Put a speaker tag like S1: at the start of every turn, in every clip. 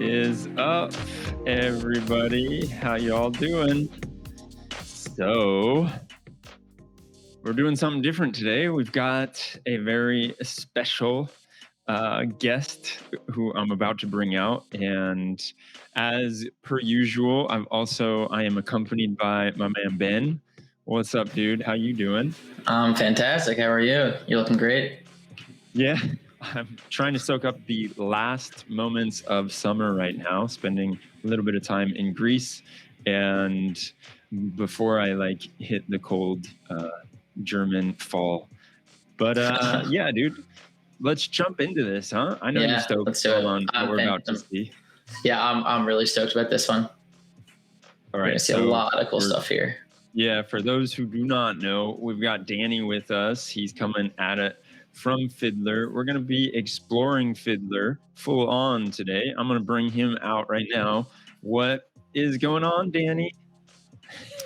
S1: is up, everybody? How y'all doing? So, we're doing something different today. We've got a very special guest who I'm about to bring out. And as per usual, I am accompanied by my man, Ben. What's up, dude? How you doing?
S2: I'm fantastic. How are you? You're looking great.
S1: Yeah, I'm trying to soak up the last moments of summer right now, spending a little bit of time in Greece, and before I hit the cold German fall. But yeah, dude, let's jump into this, huh? I know you're stoked
S2: let's do it.
S1: on what we're about to see.
S2: Yeah, I'm really stoked about this one.
S1: All right,
S2: we're gonna see a lot of cool stuff here.
S1: Yeah, for those who do not know, we've got Danny with us. He's coming at it from Fiddler. We're going to be exploring Fiddler full on today. I'm going to bring him out right now. What is going on, Danny?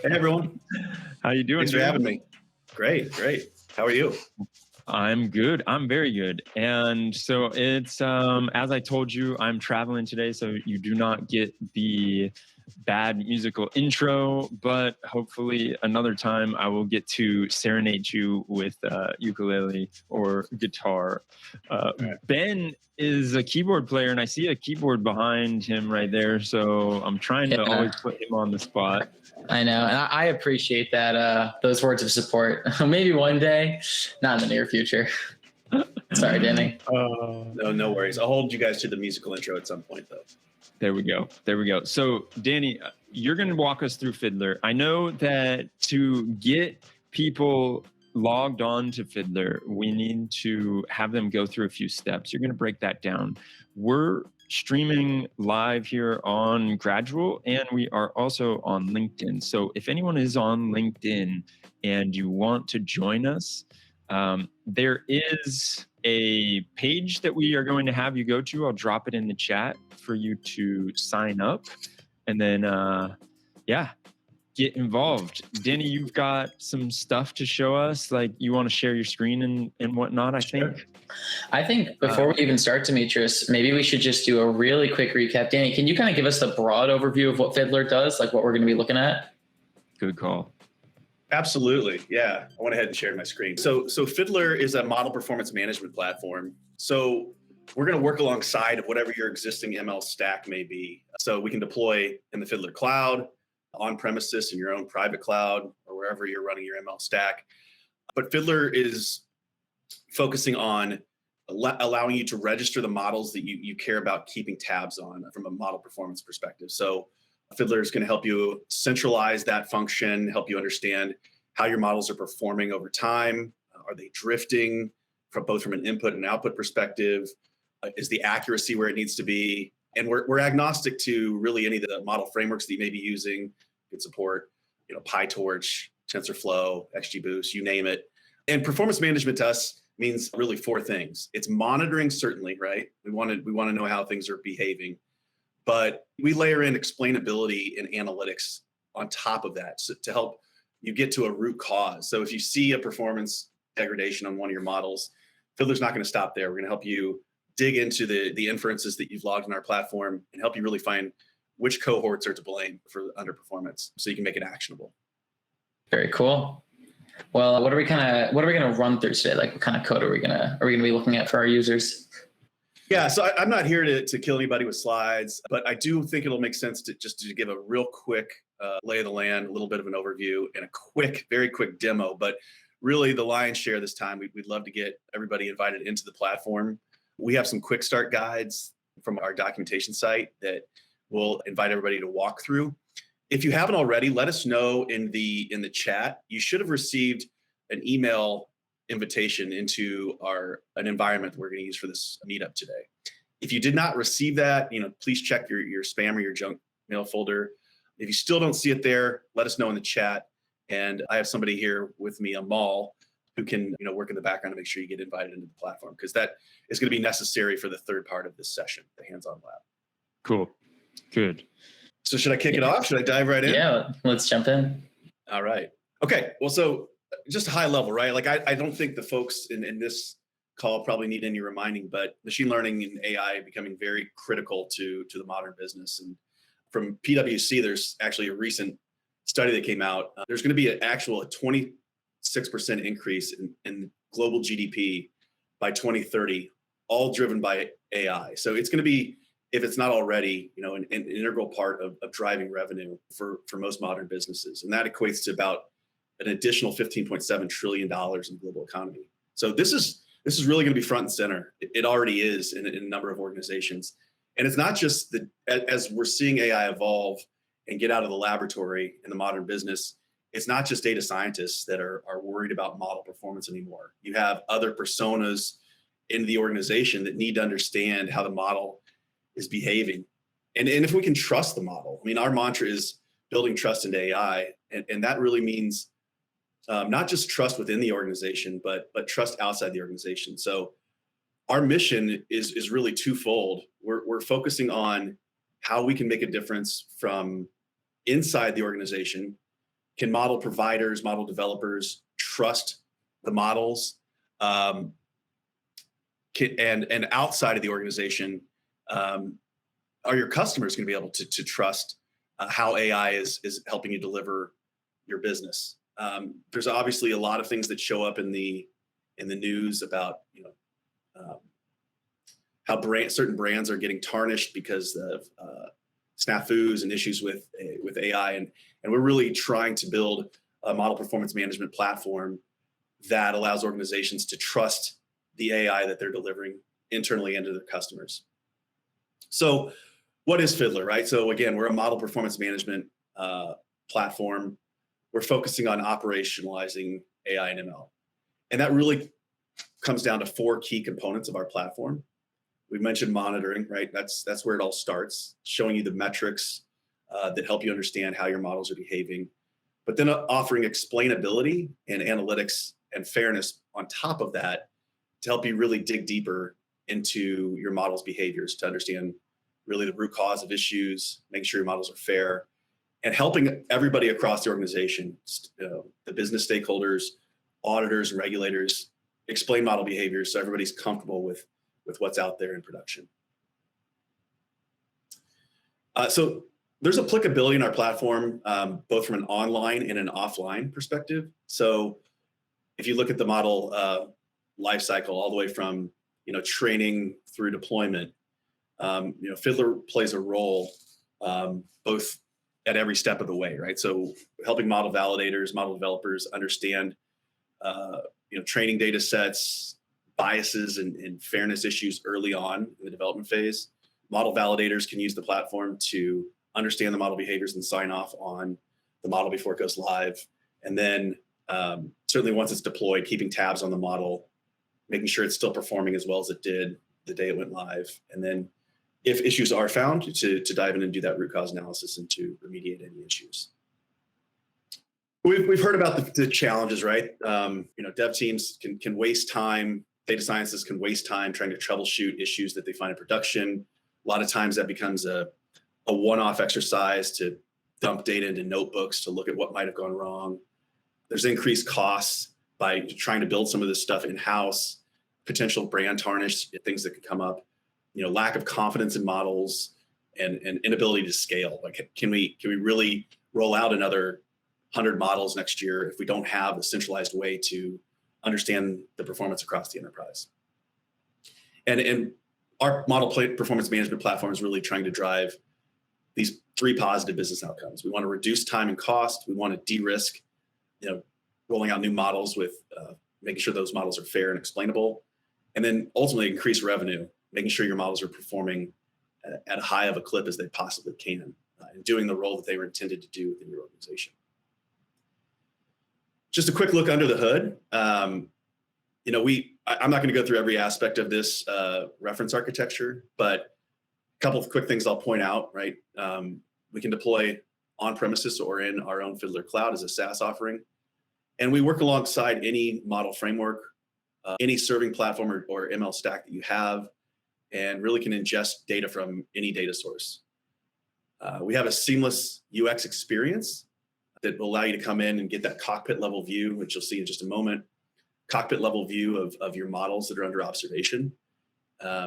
S3: Hey, everyone.
S1: How you doing?
S3: Thanks for having me. Great. How are you?
S1: I'm good. I'm very good. And so it's, as I told you, I'm traveling today, so you do not get the bad musical intro, but hopefully another time I will get to serenade you with ukulele or guitar.
S3: Right.
S1: Ben is a keyboard player, and I see a keyboard behind him right there, so I'm trying to always put him on the spot.
S2: I know, and I appreciate that, those words of support. Maybe one day, not in the near future. Sorry, Danny.
S3: No worries. I'll hold you guys to the musical intro at some point, though.
S1: There we go. So, Danny, you're going to walk us through Fiddler. I know that to get people logged on to Fiddler, we need to have them go through a few steps. You're going to break that down. We're streaming live here on Gradual, and we are also on LinkedIn. So if anyone is on LinkedIn and you want to join us, there is a page that we are going to have you go to. I'll drop it in the chat for you to sign up, and then get involved. Danny, you've got some stuff to show us, like you want to share your screen and whatnot.
S2: I think before we even start, Demetrius, maybe we should just do a really quick recap. Danny, can you kind of give us the broad overview of what Fiddler does, like what we're going to be looking at?
S1: Good call.
S3: Absolutely. Yeah. I went ahead and shared my screen. So Fiddler is a model performance management platform. So we're going to work alongside of whatever your existing ML stack may be. So we can deploy in the Fiddler cloud, on premises in your own private cloud, or wherever you're running your ML stack. But Fiddler is focusing on allowing you to register the models that you care about keeping tabs on from a model performance perspective. So Fiddler is going to help you centralize that function, help you understand how your models are performing over time. Are they drifting from an input and output perspective? Is the accuracy where it needs to be? And we're agnostic to really any of the model frameworks that you may be using. You can support, PyTorch, TensorFlow, XGBoost, you name it. And performance management to us means really four things. It's monitoring, certainly, right? We want to know how things are behaving, but we layer in explainability and analytics on top of that to help you get to a root cause. So if you see a performance degradation on one of your models, Fiddler's not going to stop there. We're going to help you dig into the inferences that you've logged in our platform and help you really find which cohorts are to blame for underperformance, so you can make it actionable.
S2: Very cool. Well, what are we going to run through today? Like, what kind of code are we going to be looking at for our users?
S3: Yeah, so I'm not here to kill anybody with slides, but I do think it'll make sense to give a real quick lay of the land, a little bit of an overview, and a very quick demo. But really, the lion's share this time, we'd love to get everybody invited into the platform. We have some quick start guides from our documentation site that we'll invite everybody to walk through. If you haven't already, let us know in the chat. You should have received an email invitation into an environment we're going to use for this meetup today. If you did not receive that, please check your spam or your junk mail folder. If you still don't see it there, let us know in the chat. And I have somebody here with me, Amal, who can work in the background to make sure you get invited into the platform, because that is going to be necessary for the third part of this session, the hands-on lab.
S1: Cool. Good.
S3: So should I kick it off? Should I dive right in?
S2: Yeah, let's jump in.
S3: All right. Okay. Well, so just a high level, right? Like I don't think the folks in this call probably need any reminding, but machine learning and AI becoming very critical to the modern business. And from PwC, there's actually a recent study that came out. There's going to be an actual 26% increase in global GDP by 2030, all driven by AI. So it's going to be, if it's not already, an integral part of driving revenue for most modern businesses. And that equates to about an additional $15.7 trillion in the global economy. So this is really going to be front and center. It already is in a number of organizations. And it's not just as we're seeing AI evolve and get out of the laboratory in the modern business, it's not just data scientists that are worried about model performance anymore. You have other personas in the organization that need to understand how the model is behaving. And if we can trust the model, I mean, our mantra is building trust into AI. And that really means not just trust within the organization, but trust outside the organization. So our mission is really twofold. We're focusing on how we can make a difference from inside the organization. Can model providers, model developers trust the models? And outside of the organization, are your customers going to be able to trust how AI is helping you deliver your business? There's obviously a lot of things that show up in the news about how certain brands are getting tarnished because of snafus and issues with AI, and we're really trying to build a model performance management platform that allows organizations to trust the AI that they're delivering internally and to their customers. So what is Fiddler, right? So again, we're a model performance management platform. We're focusing on operationalizing AI and ML. And that really comes down to 4 key components of our platform. We mentioned monitoring, right? That's where it all starts, showing you the metrics that help you understand how your models are behaving. But then offering explainability and analytics and fairness on top of that to help you really dig deeper into your model's behaviors to understand really the root cause of issues, making sure your models are fair, and helping everybody across the organization, the business stakeholders, auditors, and regulators, explain model behaviors so everybody's comfortable with what's out there in production. So there's applicability in our platform, both from an online and an offline perspective. So if you look at the model lifecycle all the way from training through deployment, Fiddler plays a role both at every step of the way, right? So helping model validators, model developers understand training data sets, biases, and fairness issues early on in the development phase. Model validators can use the platform to understand the model behaviors and sign off on the model before it goes live. And then certainly once it's deployed, keeping tabs on the model, making sure it's still performing as well as it did the day it went live. And then if issues are found, to dive in and do that root cause analysis and to remediate any issues. We've heard about the challenges, right? Dev teams can waste time. Data scientists can waste time trying to troubleshoot issues that they find in production. A lot of times that becomes a one-off exercise to dump data into notebooks to look at what might have gone wrong. There's increased costs by trying to build some of this stuff in-house, potential brand tarnish, things that could come up, lack of confidence in models and inability to scale. Like, can we really roll out another 100 models next year if we don't have a centralized way to understand the performance across the enterprise? And our model performance management platform is really trying to drive these 3 positive business outcomes. We want to reduce time and cost. We want to de-risk, rolling out new models with making sure those models are fair and explainable, and then ultimately increase revenue, making sure your models are performing at a high of a clip as they possibly can, and doing the role that they were intended to do within your organization. Just a quick look under the hood. I'm not going to go through every aspect of this reference architecture, but a couple of quick things I'll point out, right? We can deploy on premises or in our own Fiddler Cloud as a SaaS offering. And we work alongside any model framework, any serving platform or ML stack that you have, and really can ingest data from any data source. We have a seamless UX experience that will allow you to come in and get that cockpit level view, which you'll see in just a moment. cockpit level view of your models that are under observation.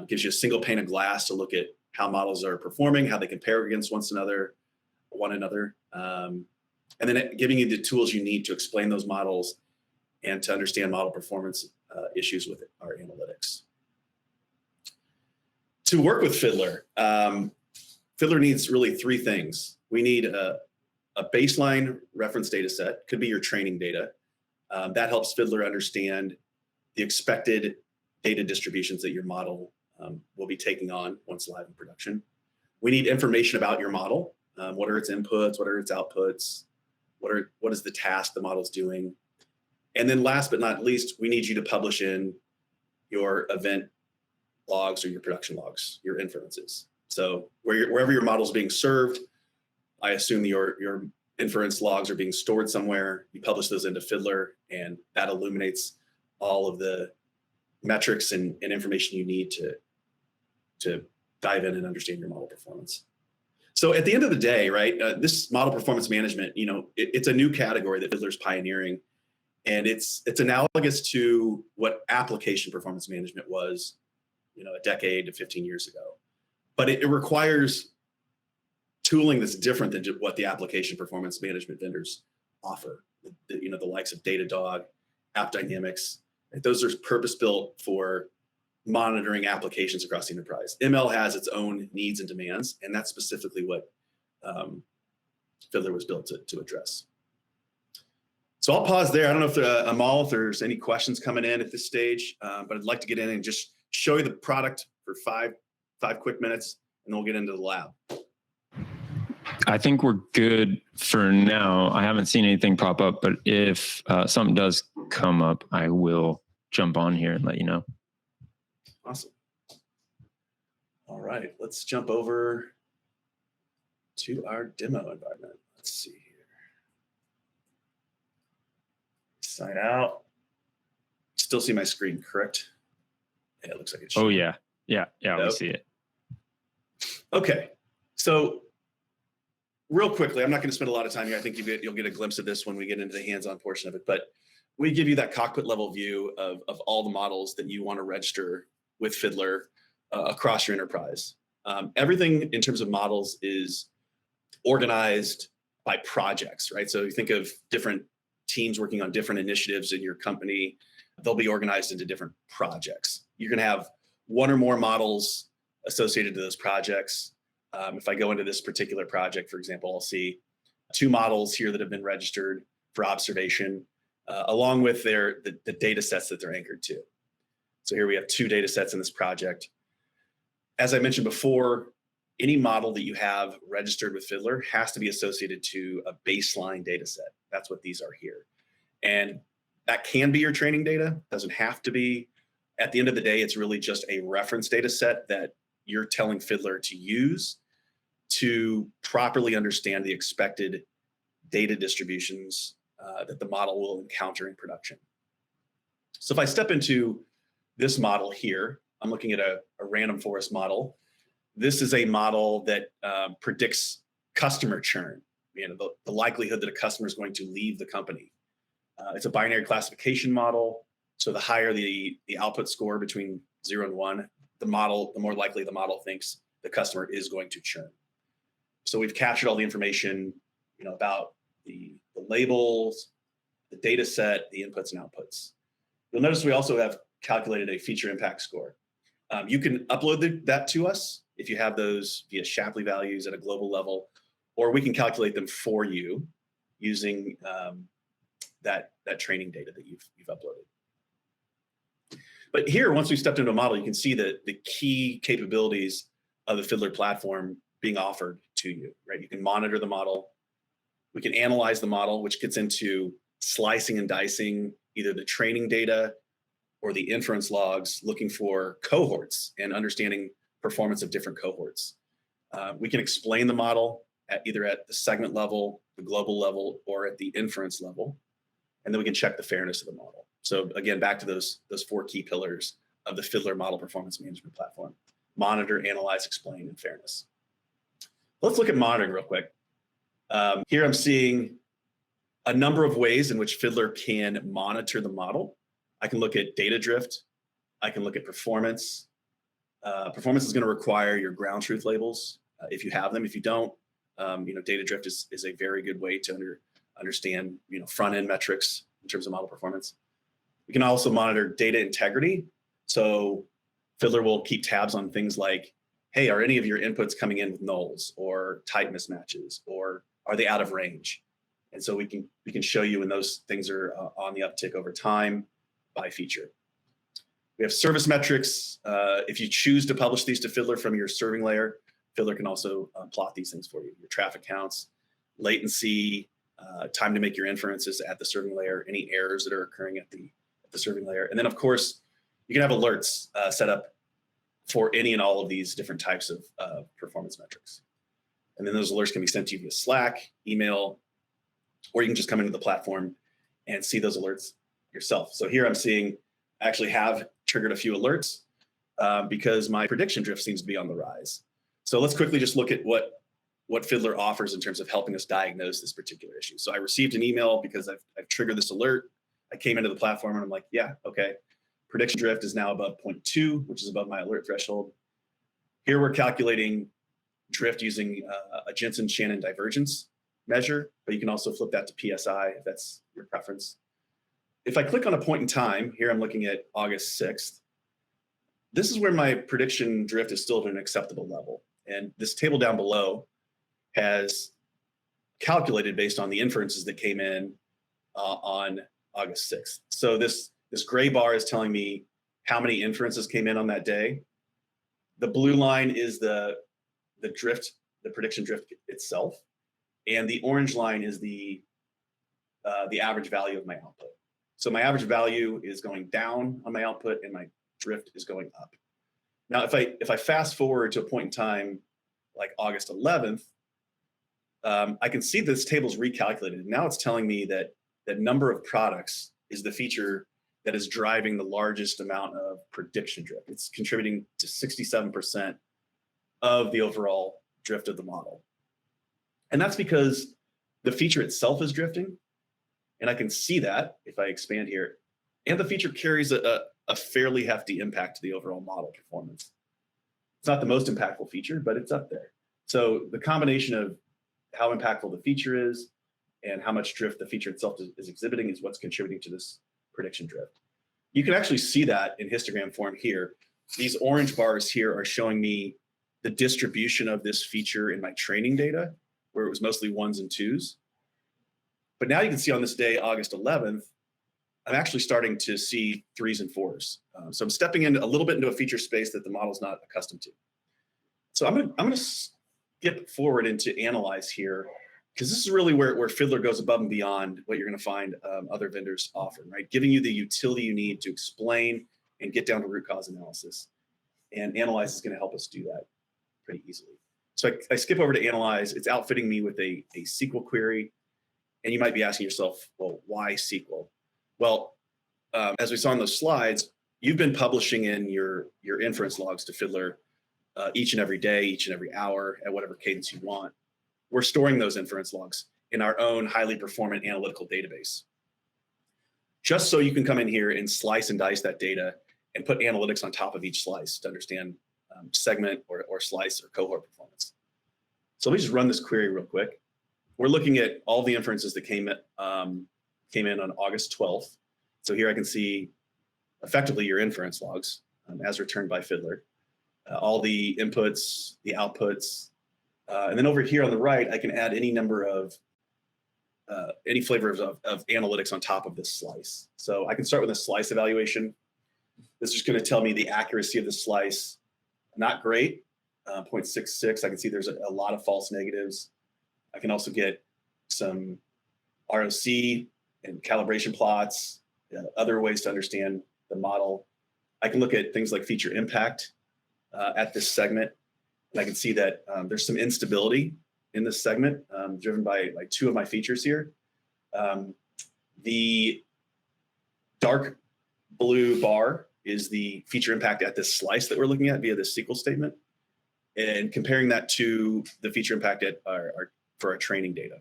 S3: Gives you a single pane of glass to look at how models are performing, how they compare against one another, and then giving you the tools you need to explain those models and to understand model performance issues with our analytics. To work with Fiddler, Fiddler needs really three things. We need a baseline reference data set, could be your training data. That helps Fiddler understand the expected data distributions that your model will be taking on once live in production. We need information about your model. What are its inputs? What are its outputs? What is the task the model's doing? And then last but not least, we need you to publish in your event logs or your production logs, your inferences. So wherever your model is being served, I assume your inference logs are being stored somewhere. You publish those into Fiddler, and that illuminates all of the metrics and information you need to dive in and understand your model performance. So at the end of the day, right, this model performance management, it's a new category that Fiddler's pioneering, and it's analogous to what application performance management was, a decade to 15 years ago. But it requires tooling that's different than what the application performance management vendors offer. The likes of Datadog, AppDynamics. Those are purpose-built for monitoring applications across the enterprise. ML has its own needs and demands, and that's specifically what Fiddler was built to address. So I'll pause there. I don't know if Amal, if there's any questions coming in at this stage, but I'd like to get in and just show you the product for five quick minutes, and then we'll get into the lab.
S1: I think we're good for now. I haven't seen anything pop up, but if something does come up, I will jump on here and let you know.
S3: Awesome. All right, let's jump over to our demo environment. Let's see here. Sign out. Still see my screen, correct? Yeah, it looks like it's.
S1: Oh yeah, we see it.
S3: Okay, so real quickly, I'm not going to spend a lot of time here. I think you'll get a glimpse of this when we get into the hands-on portion of it. But we give you that cockpit level view of all the models that you want to register with Fiddler across your enterprise. Everything in terms of models is organized by projects, right? So you think of different teams working on different initiatives in your company. They'll be organized into different projects. You're going to have one or more models associated to those projects. If I go into this particular project, for example, I'll see 2 models here that have been registered for observation, along with the data sets that they're anchored to. So here we have 2 data sets in this project. As I mentioned before, any model that you have registered with Fiddler has to be associated to a baseline data set. That's what these are here. And that can be your training data, doesn't have to be. At the end of the day, it's really just a reference data set that you're telling Fiddler to use to properly understand the expected data distributions that the model will encounter in production. So if I step into this model here, I'm looking at a random forest model. This is a model that predicts customer churn, the likelihood that a customer is going to leave the company. It's a binary classification model. So the higher the output score between 0 and 1, the more likely the model thinks the customer is going to churn. So we've captured all the information, about the labels, the data set, the inputs and outputs. You'll notice we also have calculated a feature impact score. You can upload that to us if you have those via Shapley values at a global level, or we can calculate them for you using that training data that you've uploaded. But here, once we stepped into a model, you can see the key capabilities of the Fiddler platform being offered to you, right? You can monitor the model. We can analyze the model, which gets into slicing and dicing either the training data or the inference logs, looking for cohorts and understanding performance of different cohorts. We can explain the model either at the segment level, the global level, or at the inference level. And then we can check the fairness of the model. So again, back to those 4 key pillars of the Fiddler Model Performance Management platform: monitor, analyze, explain, and fairness. Let's look at monitoring real quick. Here I'm seeing a number of ways in which Fiddler can monitor the model. I can look at data drift. I can look at performance. Performance is going to require your ground truth labels if you have them. If you don't, data drift is a very good way to understand front end metrics in terms of model performance. We can also monitor data integrity. So Fiddler will keep tabs on things like, hey, are any of your inputs coming in with nulls or type mismatches, or are they out of range? And so we can show you when those things are on the uptick over time by feature. We have service metrics. If you choose to publish these to Fiddler from your serving layer, Fiddler can also plot these things for you. Your traffic counts, latency, time to make your inferences at the serving layer, any errors that are occurring at the serving layer. And then, of course, you can have alerts set up for any and all of these different types of performance metrics. And then those alerts can be sent to you via Slack, email, or you can just come into the platform and see those alerts yourself. So here I'm seeing I actually have triggered a few alerts because my prediction drift seems to be on the rise. So let's quickly just look at what Fiddler offers in terms of helping us diagnose this particular issue. So I received an email because I've triggered this alert. I came into the platform and I'm like, yeah, okay. Prediction drift is now above 0.2, which is above my alert threshold. Here we're calculating drift using a Jensen-Shannon divergence measure, but you can also flip that to PSI if that's your preference. If I click on a point in time, here I'm looking at August 6th, this is where my prediction drift is still at an acceptable level. And this table down below has calculated based on the inferences that came in on August 6th. So this gray bar is telling me how many inferences came in on that day. The blue line is the drift, the prediction drift itself. And the orange line is the average value of my output. So my average value is going down on my output and my drift is going up. Now, if I fast forward to a point in time like August 11th, I can see this table's recalculated. Now it's telling me that number of products is the feature that is driving the largest amount of prediction drift. It's contributing to 67% of the overall drift of the model. And that's because the feature itself is drifting. And I can see that if I expand here. And the feature carries a fairly hefty impact to the overall model performance. It's not the most impactful feature, but it's up there. So the combination of how impactful the feature is and how much drift the feature itself is exhibiting is what's contributing to this prediction drift. You can actually see that in histogram form here. These orange bars here are showing me the distribution of this feature in my training data, where it was mostly 1s and 2s. But now you can see on this day, August 11th, I'm actually starting to see 3s and 4s. So I'm stepping in a little bit into a feature space that the model's not accustomed to. So I'm gonna skip forward into analyze here, because this is really where Fiddler goes above and beyond what you're gonna find other vendors offer, right? Giving you the utility you need to explain and get down to root cause analysis. And analyze is gonna help us do that pretty easily. So I skip over to analyze. It's outfitting me with a SQL query. And you might be asking yourself, well, why SQL? Well, as we saw in those slides, you've been publishing in your inference logs to Fiddler each and every day, each and every hour, at whatever cadence you want. We're storing those inference logs in our own highly performant analytical database, just so you can come in here and slice and dice that data and put analytics on top of each slice to understand segment or slice or cohort performance. So let me just run this query real quick. We're looking at all the inferences that came in on August 12th. So here I can see effectively your inference logs as returned by Fiddler, all the inputs, the outputs, and then over here on the right, I can add any number of any flavors of analytics on top of this slice. So I can start with a slice evaluation. This is just going to tell me the accuracy of the slice. Not great, 0.66. I can see there's a lot of false negatives. I can also get some ROC and calibration plots, other ways to understand the model. I can look at things like feature impact at this segment. And I can see that there's some instability in this segment driven by like 2 of my features here. The dark blue bar is the feature impact at this slice that we're looking at via this SQL statement, and comparing that to the feature impact at for our training data.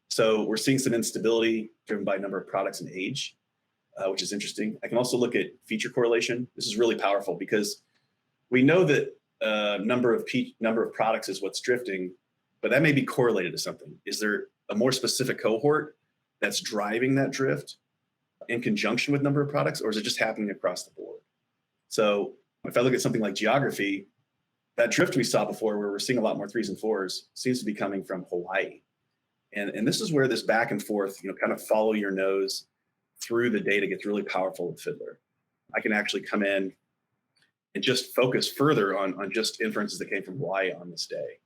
S3: So we're seeing some instability driven by number of products and age. which is interesting. I can also look at feature correlation. This is really powerful because we know that number of products is what's drifting, but that may be correlated to something. Is there a more specific cohort that's driving that drift in conjunction with number of products, or is it just happening across the board? So if I look at something like geography, that drift we saw before where we're seeing a lot more 3s and 4s seems to be coming from Hawaii. And this is where this back and forth, kind of follow your nose through the data gets really powerful with Fiddler. I can actually come in and just focus further on just inferences that came from Hawaii on this day.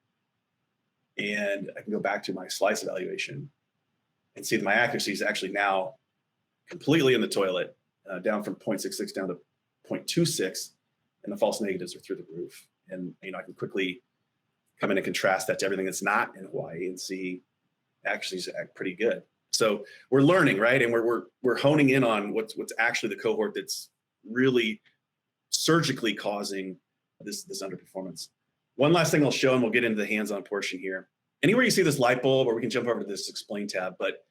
S3: And I can go back to my slice evaluation and see that my accuracy is actually now completely in the toilet, down from 0.66 down to 0.26, and the false negatives are through the roof. And I can quickly come in and contrast that to everything that's not in Hawaii and see accuracy is pretty good. So we're learning, right? And we're honing in on what's actually the cohort that's really surgically causing this underperformance. One last thing I'll show, and we'll get into the hands-on portion here. Anywhere you see this light bulb, or we can jump over to this explain tab, but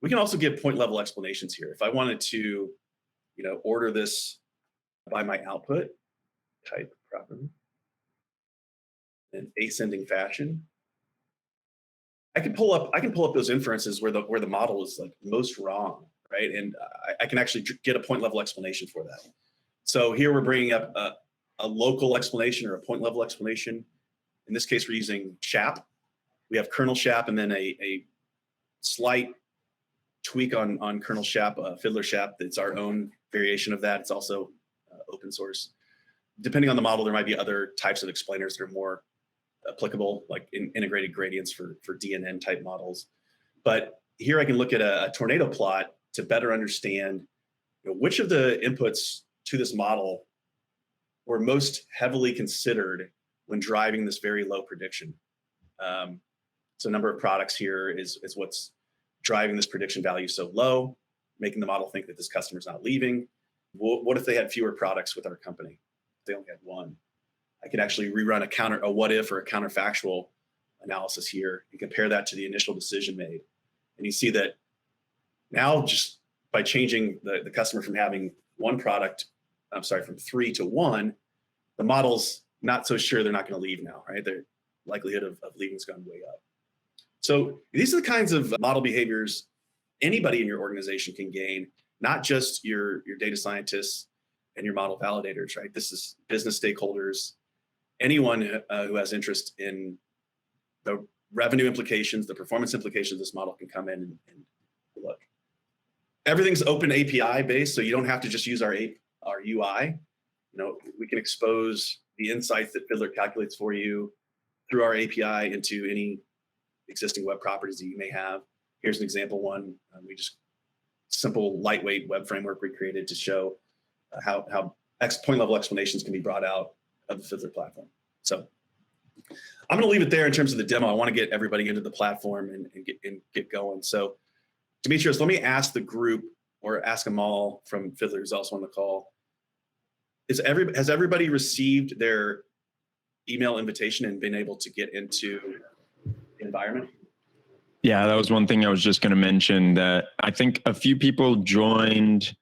S3: we can also give point level explanations here. If I wanted to, order this by my output, type properly, in ascending fashion, I can pull up those inferences where the model is like most wrong, right? And I can actually get a point level explanation for that. So here we're bringing up a local explanation or a point level explanation. In this case, we're using SHAP. We have kernel SHAP and then a slight tweak on kernel SHAP, Fiddler SHAP. It's our own variation of that. It's also open source. Depending on the model, there might be other types of explainers that are more applicable, like integrated gradients for DNN type models. But here I can look at a tornado plot to better understand which of the inputs to this model were most heavily considered when driving this very low prediction. So number of products here is what's driving this prediction value so low, making the model think that this customer's not leaving. What if they had fewer products with our company? If they only had one. I could actually rerun a what if or a counterfactual analysis here and compare that to the initial decision made. And you see that now just by changing the customer from having one product, from 3 to 1, the model's not so sure they're not going to leave now, right? Their likelihood of leaving's gone way up. So these are the kinds of model behaviors anybody in your organization can gain, not just your data scientists and your model validators, right? This is business stakeholders, anyone who has interest in the revenue implications, the performance implications of this model can come in and look. Everything's open API based, so you don't have to just use our UI. We can expose the insights that Fiddler calculates for you through our API into any existing web properties that you may have. Here's an example one. We just simple, lightweight web framework we created to show how point level explanations can be brought out of the Fiddler platform. So I'm going to leave it there in terms of the demo. I want to get everybody into the platform and get going. So Demetrius, let me ask the group, or ask them all from Fiddler who's also on the call. Has everybody received their email invitation and been able to get into the environment?
S1: Yeah, that was one thing I was just going to mention, that I think a few people joined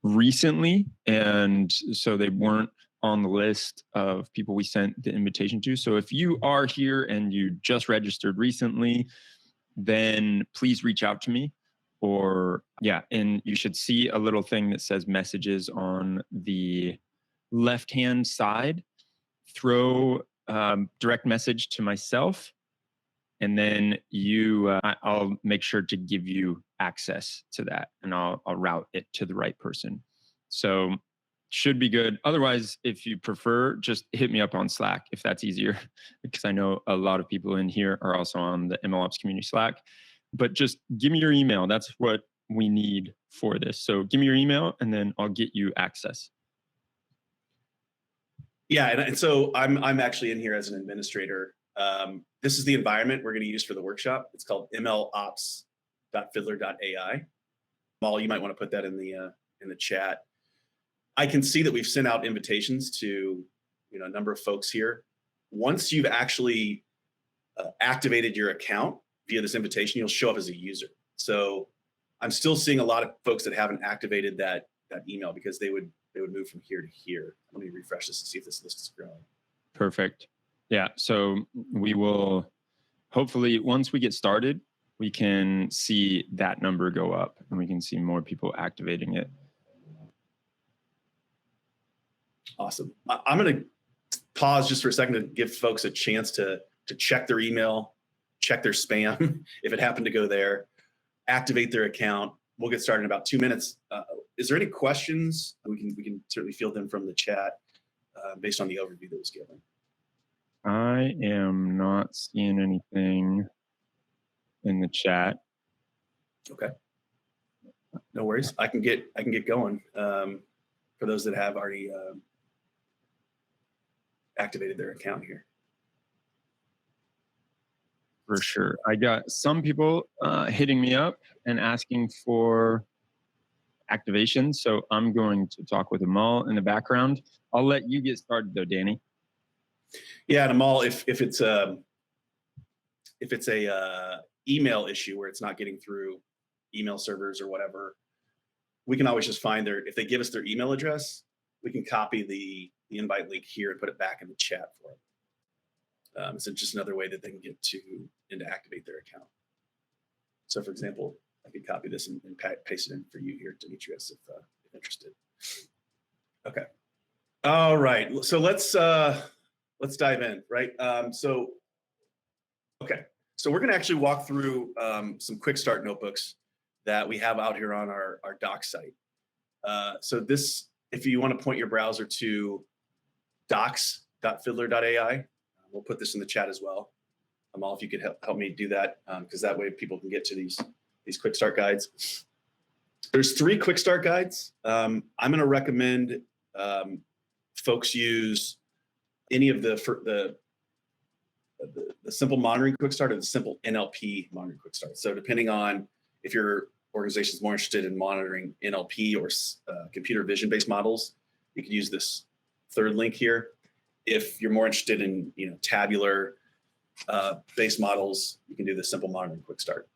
S1: recently, and so they weren't on the list of people we sent the invitation to. So if you are here and you just registered recently, then please reach out to me. And you should see a little thing that says messages on the left-hand side. Throw direct message to myself, and then I'll make sure to give you access to that, and I'll route it to the right person. So should be good. Otherwise, if you prefer, just hit me up on Slack if that's easier, because I know a lot of people in here are also on the MLOps.community Slack. But just give me your email. That's what we need for this. So give me your email, and then I'll get you access.
S3: Yeah, and so I'm actually in here as an administrator. This is the environment we're going to use for the workshop. It's called MLOps.fiddler.ai. Mal, you might want to put that in the chat. I can see that we've sent out invitations to a number of folks here. Once you've actually activated your account via this invitation, you'll show up as a user. So I'm still seeing a lot of folks that haven't activated that email because they would move from here to here. Let me refresh this and see if this list is growing.
S1: Perfect. Yeah. So we will hopefully, once we get started, we can see that number go up and we can see more people activating it.
S3: Awesome. I'm going to pause just for a second to give folks a chance to check their email, check their spam if it happened to go there, activate their account. We'll get started in about 2 minutes. Is there any questions? We can certainly field them from the chat based on the overview that was given.
S1: I am not seeing anything in the chat.
S3: Okay. No worries. I can get going for those that have already activated their account here.
S1: For sure. I got some people hitting me up and asking for activation. So I'm going to talk with Amal in the background. I'll let you get started though, Danny.
S3: Yeah, and Amal, if it's a email issue where it's not getting through email servers or whatever, we can always just find if they give us their email address, we can copy the invite link here and put it back in the chat for them. So just another way that they can get and to activate their account. So for example, I could copy this and paste it in for you here, Demetrius, if interested. Okay. All right. So let's dive in, right? So we're going to actually walk through some quick start notebooks that we have out here on our doc site. So this, if you want to point your browser to docs.fiddler.ai, we'll put this in the chat as well. Amal, if you could help me do that, because that way people can get to these quick start guides. There's 3 quick start guides. I'm going to recommend folks use any of the simple monitoring quick start or the simple NLP monitoring quick start. So depending on if your organization is more interested in monitoring NLP or computer vision based models, you can use this 3rd link here. If you're more interested in tabular based models, you can do the simple monitoring quick start.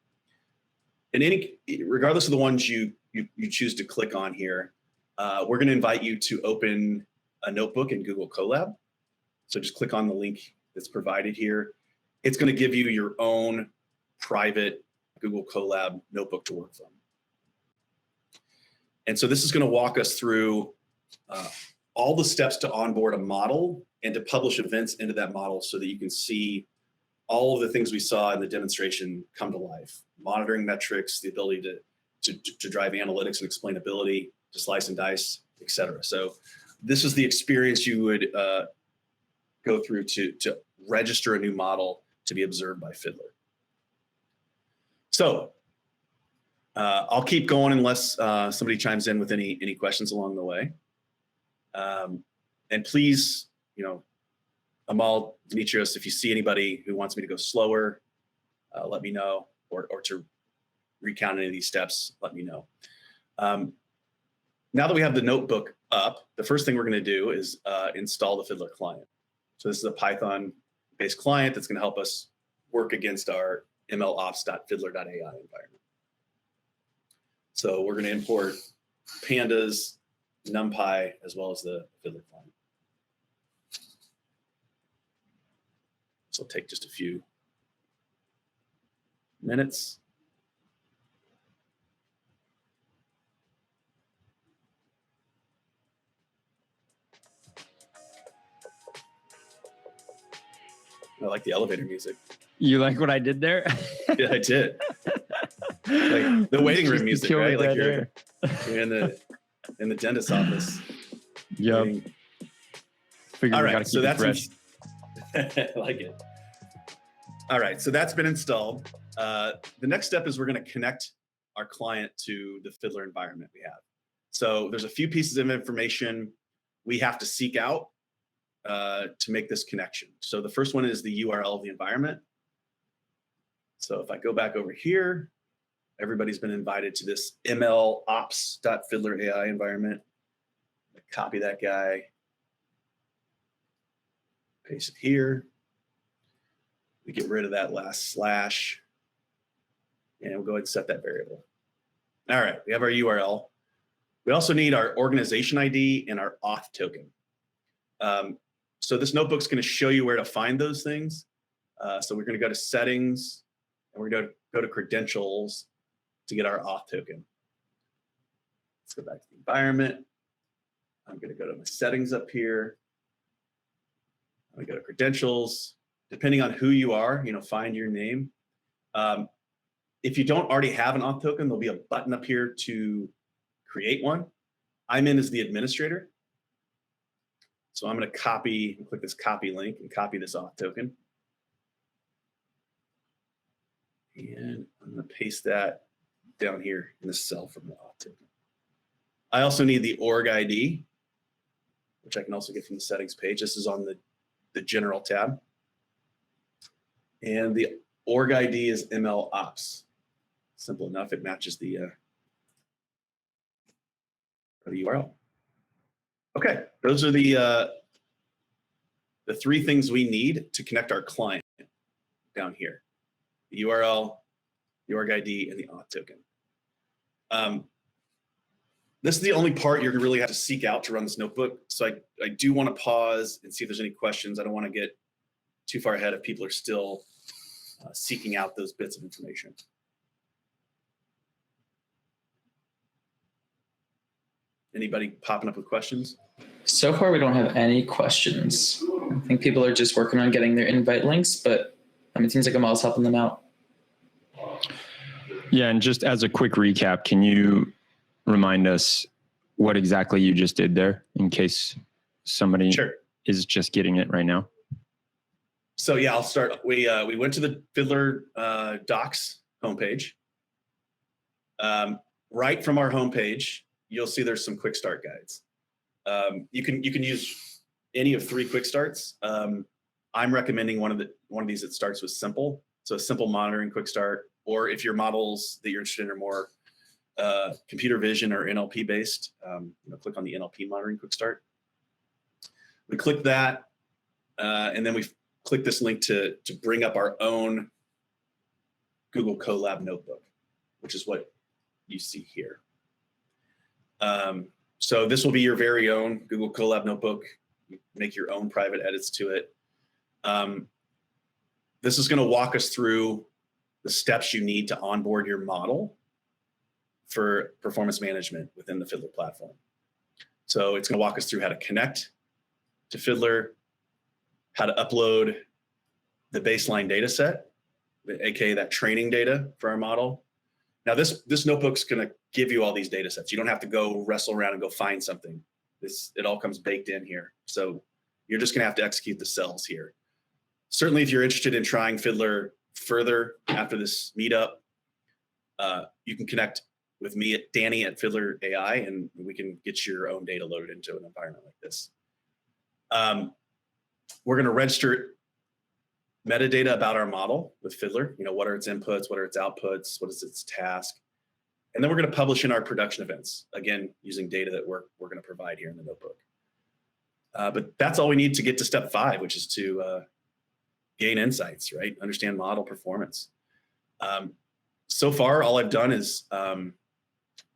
S3: And regardless of the ones you choose to click on here, we're going to invite you to open a notebook in Google Colab. So just click on the link that's provided here. It's going to give you your own private Google Colab notebook to work from. And so this is going to walk us through all the steps to onboard a model and to publish events into that model so that you can see all of the things we saw in the demonstration come to life. Monitoring metrics, the ability to drive analytics and explainability, to slice and dice, et cetera. So this is the experience you would go through to register a new model to be observed by Fiddler. So I'll keep going unless somebody chimes in with any questions along the way. And please, Amal, Demetrius, if you see anybody who wants me to go slower, let me know, or to recount any of these steps, let me know. Now that we have the notebook up, the first thing we're going to do is install the Fiddler client. So this is a Python-based client that's going to help us work against our MLOps.fiddler.ai environment. So we're going to import pandas, NumPy, as well as the Fiddler client. So it'll take just a few minutes. I like the elevator music.
S1: You like what I did there?
S3: Yeah, I did. Like the waiting room music, right? Like you're in the dentist's office.
S1: Yep.
S3: All right, so that's I like it. All right, so that's been installed. The next step is we're going to connect our client to the Fiddler environment we have. So there's a few pieces of information we have to seek out to make this connection. So the first one is the URL of the environment. So if I go back over here, everybody's been invited to this MLOps.Fiddler AI environment. Copy that guy, paste it here. We get rid of that last slash, and we'll go ahead and set that variable. All right, we have our URL. We also need our organization ID and our auth token. So this notebook's going to show you where to find those things. So we're going to go to settings, and we're going to go to credentials to get our auth token. Let's go back to the environment. I'm going to go to my settings up here. I'm going to go to credentials. Depending on who you are, find your name. If you don't already have an auth token, there'll be a button up here to create one. I'm in as the administrator. So I'm going to click this copy link and copy this auth token. And I'm going to paste that down here in the cell from the auth token. I also need the org ID, which I can also get from the settings page. This is on the general tab. And the org ID is MLOps. Simple enough. It matches the URL. Okay, those are the 3 things we need to connect our client down here: the URL, the org ID, and the auth token. This is the only part you're going to really have to seek out to run this notebook. So I do want to pause and see if there's any questions. I don't want to get too far ahead if people are still seeking out those bits of information. Anybody popping up with questions?
S2: So far, we don't have any questions. I think people are just working on getting their invite links, but it seems like I'm always helping them out.
S1: Yeah, and just as a quick recap, can you remind us what exactly you just did there in case somebody is just getting it right now?
S3: So yeah, I'll start. We went to the Fiddler docs homepage. Right from our homepage, you'll see there's some quick start guides. You can use any of 3 quick starts. I'm recommending one of these that starts with simple. So a simple monitoring quick start, or if your models that you're interested in are more computer vision or NLP based, click on the NLP monitoring quick start. We click that, and then we click this link to bring up our own Google Colab notebook, which is what you see here. So this will be your very own Google Colab notebook. You make your own private edits to it. This is going to walk us through the steps you need to onboard your model for performance management within the Fiddler platform. So it's going to walk us through how to connect to Fiddler, how to upload the baseline data set, aka that training data for our model. Now this notebook's going to give you all these data sets. You don't have to go wrestle around and go find something. It all comes baked in here. So you're just going to have to execute the cells here. Certainly, if you're interested in trying Fiddler further after this meetup, you can connect with me at Danny at Fiddler AI, and we can get your own data loaded into an environment like this. We're going to register metadata about our model with Fiddler. What are its inputs? What are its outputs? What is its task? And then we're going to publish in our production events, again, using data that we're going to provide here in the notebook. But that's all we need to get to step 5, which is to gain insights, right? Understand model performance. So far, all I've done is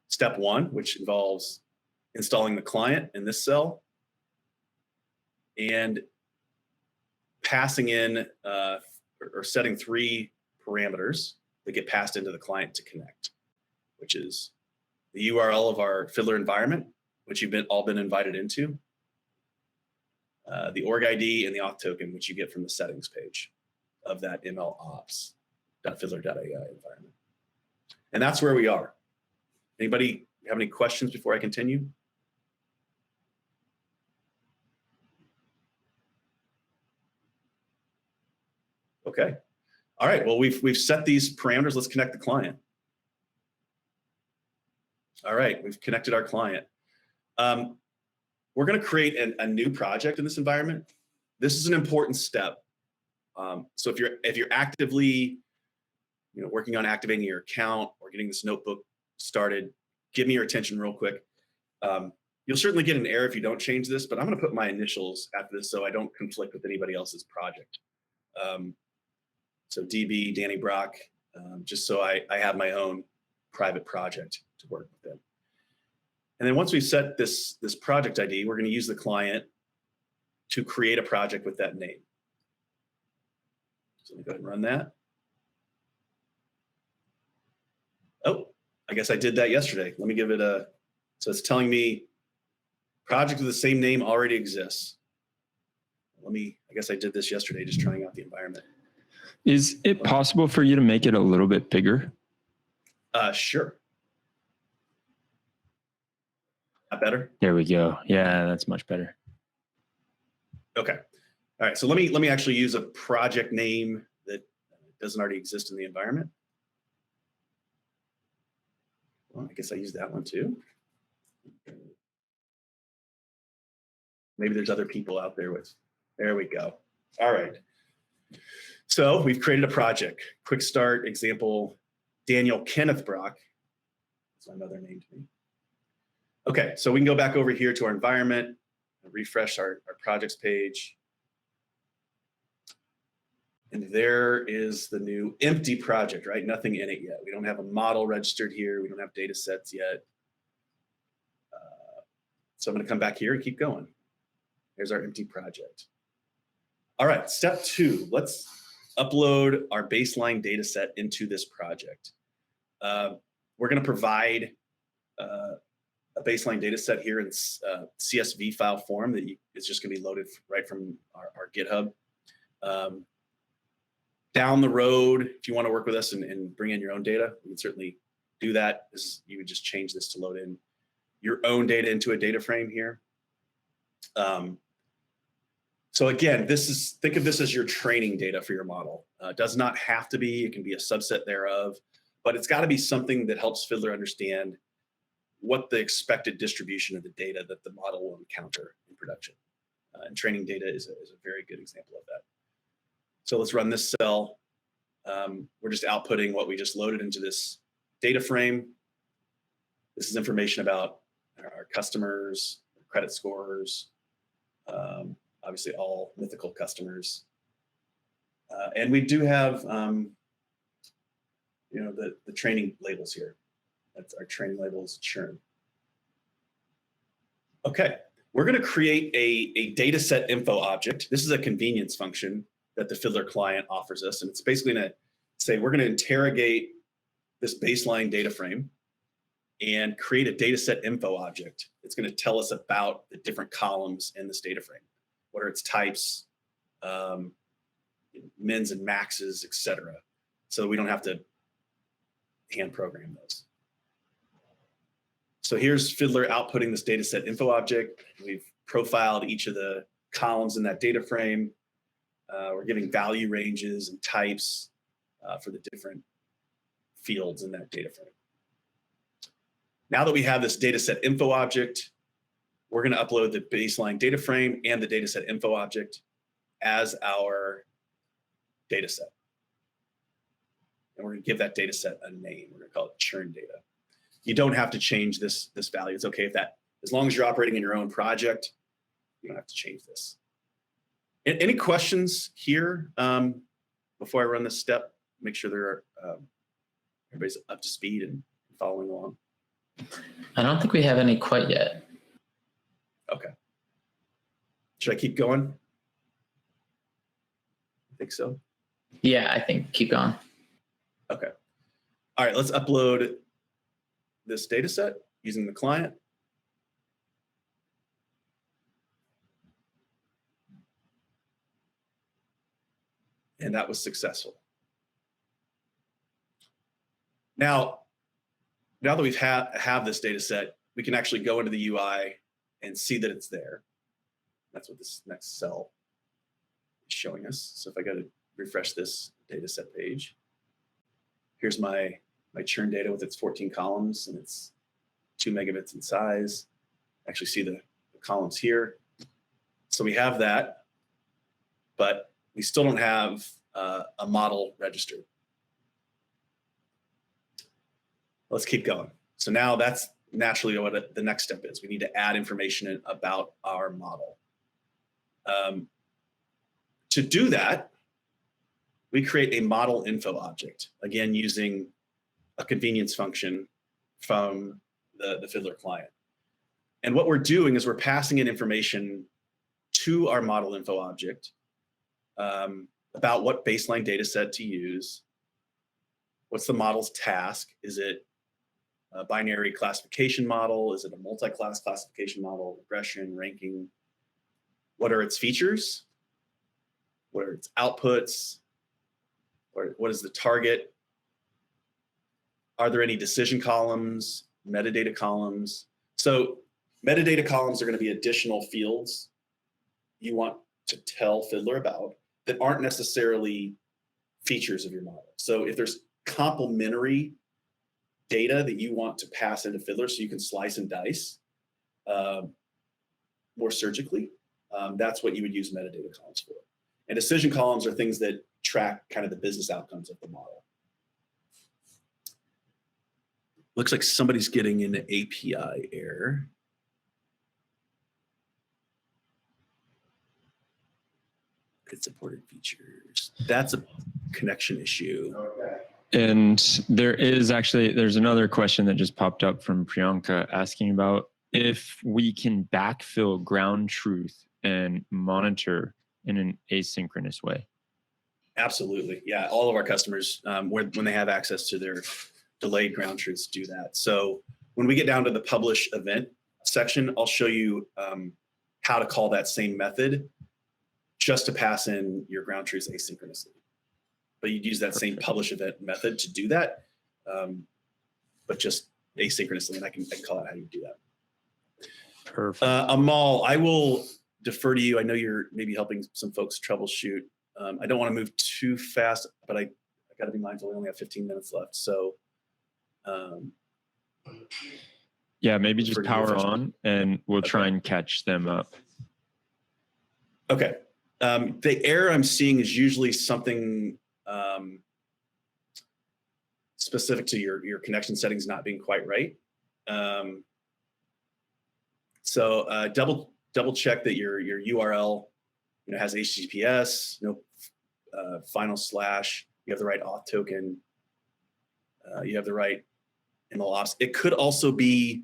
S3: step 1, which involves installing the client in this cell and passing in or setting 3 parameters that get passed into the client to connect, which is the URL of our Fiddler environment, which you've all been invited into, the org ID and the auth token, which you get from the settings page of that MLOps.fiddler.ai environment. And that's where we are. Anybody have any questions before I continue? Okay. All right. Well, we've set these parameters. Let's connect the client. All right. We've connected our client. We're going to create a new project in this environment. This is an important step. So if you're actively, working on activating your account or getting this notebook started, give me your attention real quick. You'll certainly get an error if you don't change this, but I'm going to put my initials after this so I don't conflict with anybody else's project. So DB, Danny Brock, just so I have my own private project to work with them. And then once we've set this project ID, we're going to use the client to create a project with that name. So let me go ahead and run that. Oh, I guess I did that yesterday. Let me give it a, so it's telling me project with the same name already exists. I guess I did this yesterday, just trying out the environment.
S1: Is it possible for you to make it a little bit bigger?
S3: Sure. Not better?
S1: There we go. Yeah, that's much better.
S3: Okay. All right. So let me actually use a project name that doesn't already exist in the environment. Well, I guess I used that one too. Maybe there's other people out there with, there we go. All right. So we've created a project. Quick start example, Daniel Kenneth Brock. That's another name to me. Okay, so we can go back over here to our environment, refresh our projects page. And there is the new empty project, right? Nothing in it yet. We don't have a model registered here. We don't have data sets yet. So I'm going to come back here and keep going. There's our empty project. All right, step 2, let's upload our baseline data set into this project. We're going to provide a baseline data set here in CSV file form that it's just going to be loaded right from our GitHub. Down the road, if you want to work with us and bring in your own data, you can certainly do that. You would just change this to load in your own data into a data frame here. So again, think of this as your training data for your model. It does not have to be, it can be a subset thereof, but it's got to be something that helps Fiddler understand what the expected distribution of the data that the model will encounter in production. And training data is a very good example of that. So let's run this cell. We're just outputting what we just loaded into this data frame. This is information about our customers, credit scores, obviously all mythical customers. And we do have the training labels here. That's our training labels churn. Okay, we're going to create a data set info object. This is a convenience function that the Fiddler client offers us. And it's basically going to say, we're going to interrogate this baseline data frame and create a data set info object. It's going to tell us about the different columns in this data frame. What are its types, mins and maxes, et cetera. So we don't have to hand program those. So here's Fiddler outputting this data set info object. We've profiled each of the columns in that data frame. We're giving value ranges and types for the different fields in that data frame. Now that we have this data set info object, we're going to upload the baseline data frame and the data set info object as our data set. And we're going to give that data set a name. We're going to call it churn data. You don't have to change this value. It's okay if that, as long as you're operating in your own project, you don't have to change this. Any questions here before I run this step? Make sure everybody's up to speed and following along.
S2: I don't think we have any quite yet.
S3: Okay. Should I keep going? I think so.
S2: Yeah, I think keep going.
S3: Okay. All right, let's upload this data set using the client. And that was successful. Now that we've have this data set, we can actually go into the UI and see that it's there. That's what this next cell is showing us. So if I go to refresh this data set page, here's my churn data with its 14 columns and it's 2 megabits in size. Actually see the columns here. So we have that, but we still don't have a model registered. Let's keep going. So now that's naturally what the next step is. We need to add information about our model. To do that, we create a model info object, again, using a convenience function from the Fiddler client. And what we're doing is we're passing in information to our model info object about what baseline data set to use. What's the model's task? Is it a binary classification model? Is it a multi-class classification model, regression, ranking? What are its features? What are its outputs? What is the target? Are there any decision columns, metadata columns? So metadata columns are going to be additional fields you want to tell Fiddler about that aren't necessarily features of your model. So if there's complementary data that you want to pass into Fiddler so you can slice and dice more surgically, that's what you would use metadata columns for. And decision columns are things that track kind of the business outcomes of the model. Looks like somebody's getting an API error. It's supported features. That's a connection issue.
S2: Okay.
S1: And there's another question that just popped up from Priyanka asking about if we can backfill ground truth and monitor in an asynchronous way.
S3: Absolutely. Yeah. All of our customers, when they have access to their delayed ground truths, do that. So when we get down to the publish event section, I'll show you how to call that same method just to pass in your ground truths asynchronously. But you'd use that same publish event method to do that, but just asynchronously, and I can call out how you do that.
S1: Perfect.
S3: Amal, I will defer to you. I know you're maybe helping some folks troubleshoot. I don't want to move too fast, but I got to be mindful we only have 15 minutes left. So
S1: yeah, maybe just power on and we'll try and catch them up.
S3: Okay. The error I'm seeing is usually something specific to your connection settings not being quite right. So double check that your URL has HTTPS, no final slash, you have the right auth token, you have the right MLOps. It could also be,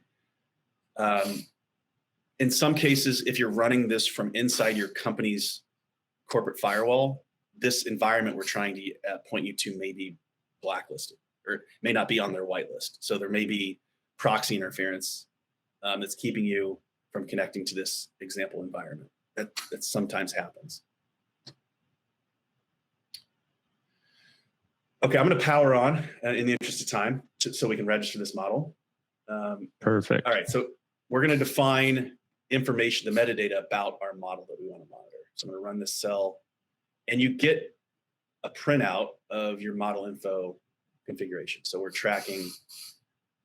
S3: in some cases, if you're running this from inside your company's corporate firewall, this environment we're trying to point you to may be blacklisted or may not be on their whitelist. So there may be proxy interference that's keeping you from connecting to this example environment. That sometimes happens. Okay, I'm going to power on in the interest of time so we can register this model.
S1: Perfect.
S3: All right, so we're going to define information, the metadata about our model that we want to monitor. So I'm going to run this cell, and you get a printout of your model info configuration. So we're tracking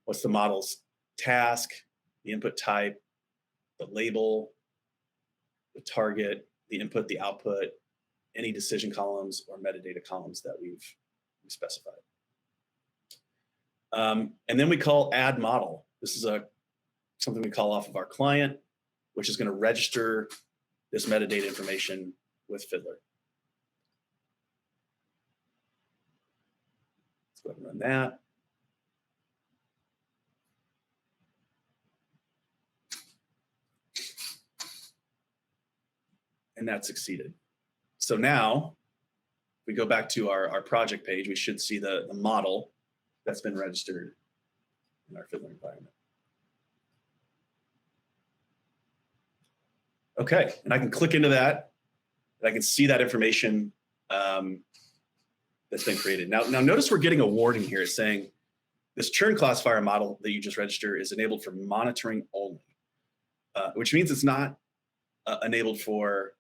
S3: what's the model's task, the input type, the label, the target, the input, the output, any decision columns or metadata columns that we've specified. And then we call add model. This is something we call off of our client, which is going to register this metadata information with Fiddler. Let's go ahead and run that. And that succeeded. So now we go back to our project page. We should see the model that's been registered in our Fiddler environment. Okay, and I can click into that, and I can see that information that's been created. Now notice we're getting a warning here. It's saying this churn classifier model that you just registered is enabled for monitoring only, which means it's not enabled for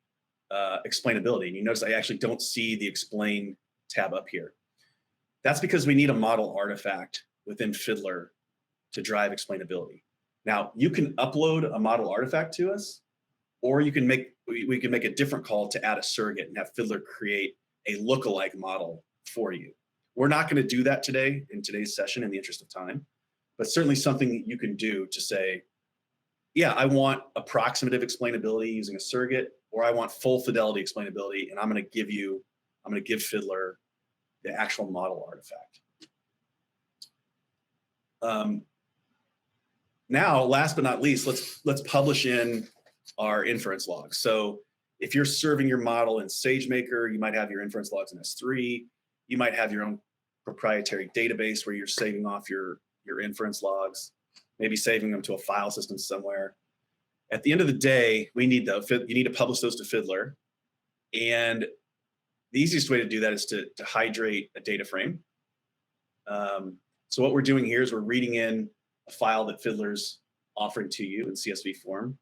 S3: explainability. And you notice I actually don't see the explain tab up here. That's because we need a model artifact within Fiddler to drive explainability. Now you can upload a model artifact to us, or we can make a different call to add a surrogate and have Fiddler create a lookalike model for you. We're not going to do that today in today's session in the interest of time, but certainly something you can do to say, yeah, I want approximative explainability using a surrogate, or I want full fidelity explainability, and I'm going to give Fiddler the actual model artifact. now, last but not least, let's publish in our inference logs. So if you're serving your model in SageMaker, you might have your inference logs in S3. You might have your own proprietary database where you're saving off your inference logs, maybe saving them to a file system somewhere. At the end of the day, you need to publish those to Fiddler. And the easiest way to do that is to hydrate a data frame. So what we're doing here is we're reading in a file that Fiddler's offering to you in CSV form.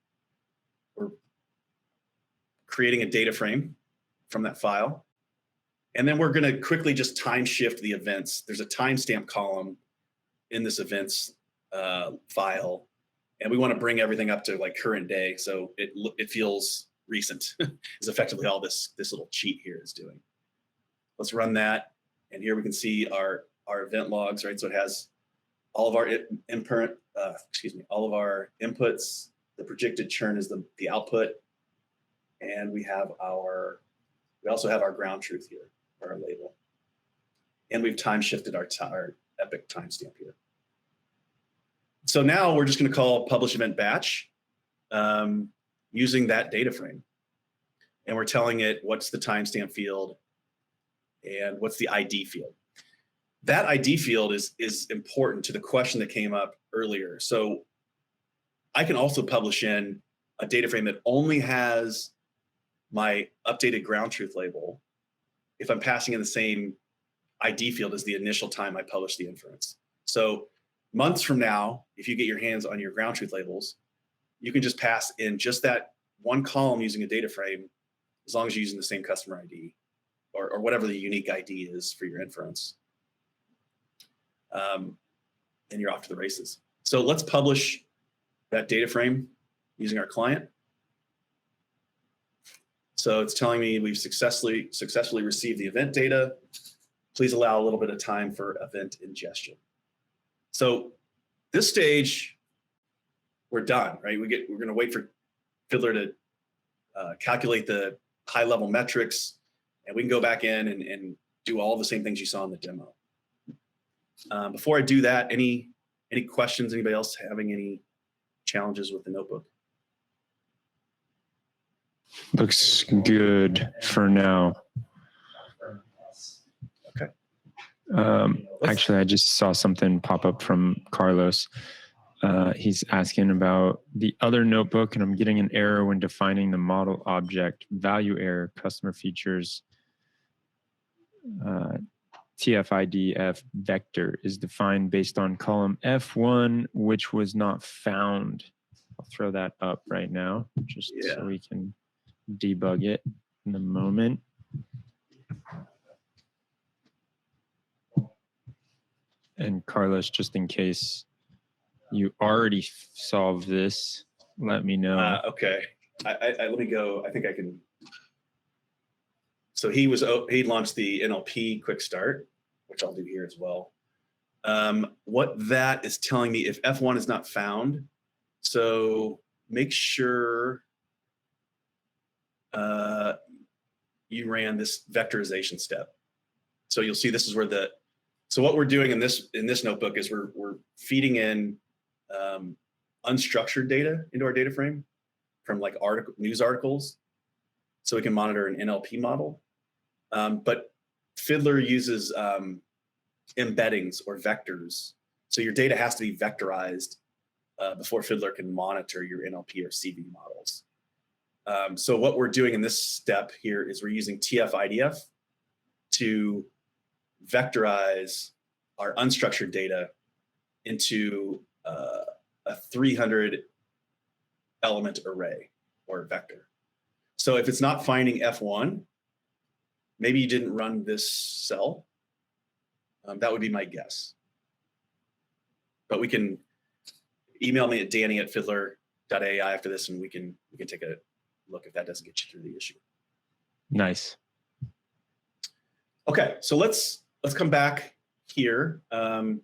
S3: We're creating a data frame from that file. And then we're going to quickly just time shift the events. There's a timestamp column in this events file. And we want to bring everything up to like current day. So it feels recent is effectively all this little cheat here is doing. Let's run that. And here we can see our event logs, right? So it has all of our all of our inputs. The projected churn is the output. And we also have our ground truth here, or our label. And we've time shifted our epic timestamp here. So now we're just going to call publish event batch using that data frame. And we're telling it what's the timestamp field and what's the ID field. That ID field is important to the question that came up earlier. So I can also publish in a data frame that only has my updated ground truth label if I'm passing in the same ID field as the initial time I publish the inference. So months from now, if you get your hands on your ground truth labels, you can just pass in just that one column using a data frame, as long as you're using the same customer ID or whatever the unique ID is for your inference. And you're off to the races. So let's publish that data frame using our client. So it's telling me we've successfully received the event data. Please allow a little bit of time for event ingestion. So this stage, we're done, right? We're going to wait for Fiddler to calculate the high-level metrics, and we can go back in and do all the same things you saw in the demo. Before I do that, any questions? Anybody else having any challenges with the notebook?
S1: Looks good for now.
S3: Okay.
S1: Actually, I just saw something pop up from Carlos. He's asking about the other notebook, and I'm getting an error when defining the model object. Value error, customer features, TF-IDF vector is defined based on column F1, which was not found. I'll throw that up right now, just so we can debug it in a moment. And Carlos, just in case you already solved this, let me know.
S3: Okay, let me go. I think I can. So he launched the NLP quick start, which I'll do here as well. What that is telling me, if F1 is not found, so make sure you ran this vectorization step. So you'll see this is where so what we're doing in this notebook is we're feeding in unstructured data into our data frame from like news articles, so we can monitor an NLP model. But Fiddler uses embeddings or vectors, so your data has to be vectorized before Fiddler can monitor your NLP or CV models. So what we're doing in this step here is we're using TF-IDF to vectorize our unstructured data into a 300 element array or vector. So if it's not finding F1, maybe you didn't run this cell. That would be my guess. But we can email me at danny@fiddler.ai after this, and we can take a look if that doesn't get you through the issue.
S1: Nice.
S3: Okay, so let's come back here. I'm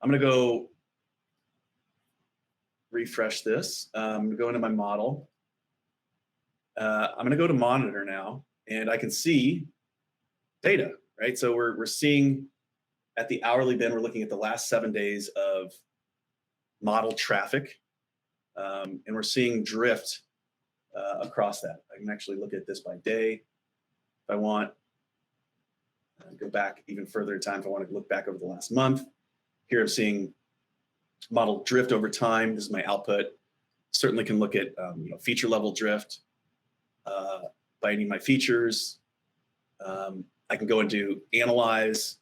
S3: gonna go refresh this. I'm gonna go into my model. I'm gonna go to monitor now, and I can see data, right? So we're seeing at the hourly bin, we're looking at the last 7 days of model traffic, and we're seeing drift across that. I can actually look at this by day if I want. Go back even further in time if I want to look back over the last month. Here I'm seeing model drift over time. This is my output. Certainly can look at feature level drift by any of my features. I can go and do analyze.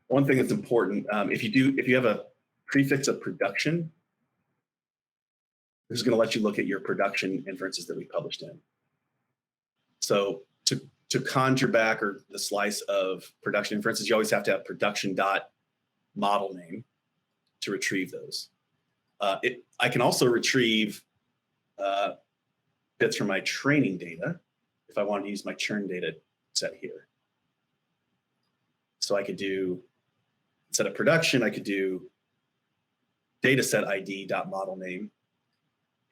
S3: One thing that's important, if you have a prefix of production, this is going to let you look at your production inferences that we published in. So to conjure back or the slice of production inferences, you always have to have production.model name to retrieve those. I can also retrieve bits from my training data if I want to use my churn data set here. So I could do, instead of production, I could do dataset ID.model name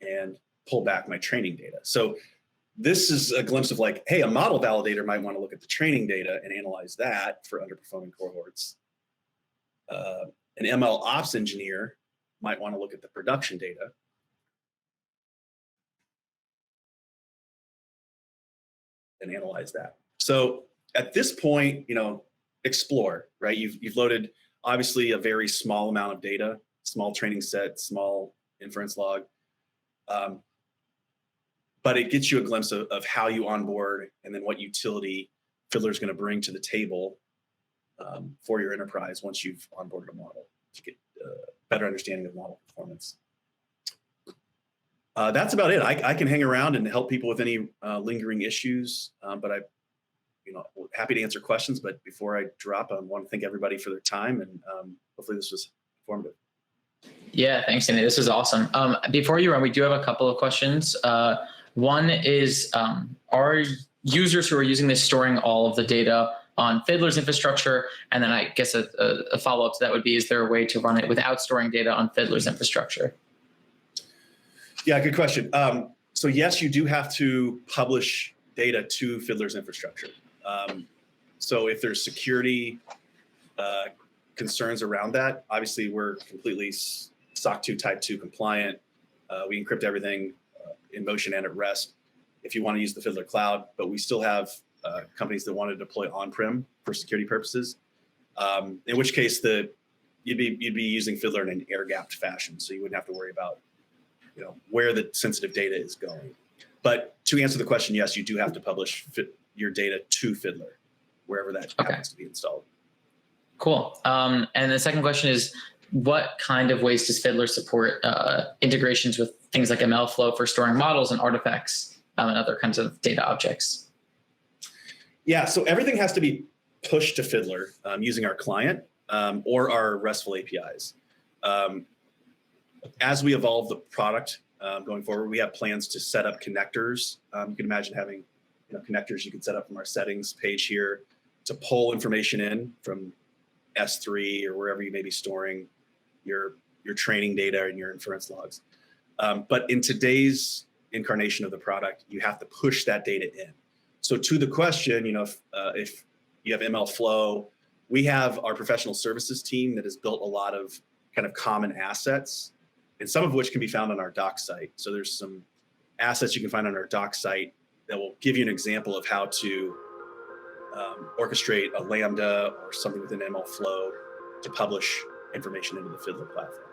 S3: and pull back my training data. So this is a glimpse of like, hey, a model validator might want to look at the training data and analyze that for underperforming cohorts. An ML ops engineer might want to look at the production data. And analyze that. So at this point, explore, right? You've loaded obviously a very small amount of data, small training set, small inference log. But it gets you a glimpse of how you onboard and then what utility Fiddler is going to bring to the table for your enterprise once you've onboarded a model to get a better understanding of model performance. That's about it. I can hang around and help people with any lingering issues, but happy to answer questions. But before I drop, I want to thank everybody for their time, and hopefully this was informative.
S2: Yeah, thanks, Andy. This is awesome. Before you run, we do have a couple of questions. One is, are users who are using this storing all of the data on Fiddler's infrastructure? And then I guess a follow-up to that would be, is there a way to run it without storing data on Fiddler's infrastructure?
S3: Yeah, good question. So yes, you do have to publish data to Fiddler's infrastructure. So if there's security concerns around that, obviously we're completely SOC 2 Type 2 compliant. We encrypt everything in motion and at rest if you want to use the Fiddler cloud, but we still have companies that want to deploy on-prem for security purposes, in which case you'd be using Fiddler in an air-gapped fashion, so you wouldn't have to worry about where the sensitive data is going. But to answer the question, yes, you do have to publish your data to Fiddler, wherever that happens to be installed. Cool.
S2: And the second question is, what kind of ways does Fiddler support integrations with things like MLflow for storing models and artifacts and other kinds of data objects?
S3: Yeah, so everything has to be pushed to Fiddler using our client or our RESTful APIs. As we evolve the product going forward, we have plans to set up connectors. You can imagine having connectors you can set up from our settings page here to pull information in from S3 or wherever you may be storing your training data and your inference logs. But in today's incarnation of the product, you have to push that data in. So to the question, if you have MLflow, we have our professional services team that has built a lot of kind of common assets, and some of which can be found on our doc site. So there's some assets you can find on our doc site that will give you an example of how to orchestrate a Lambda or something within MLflow to publish information into the Fiddler platform.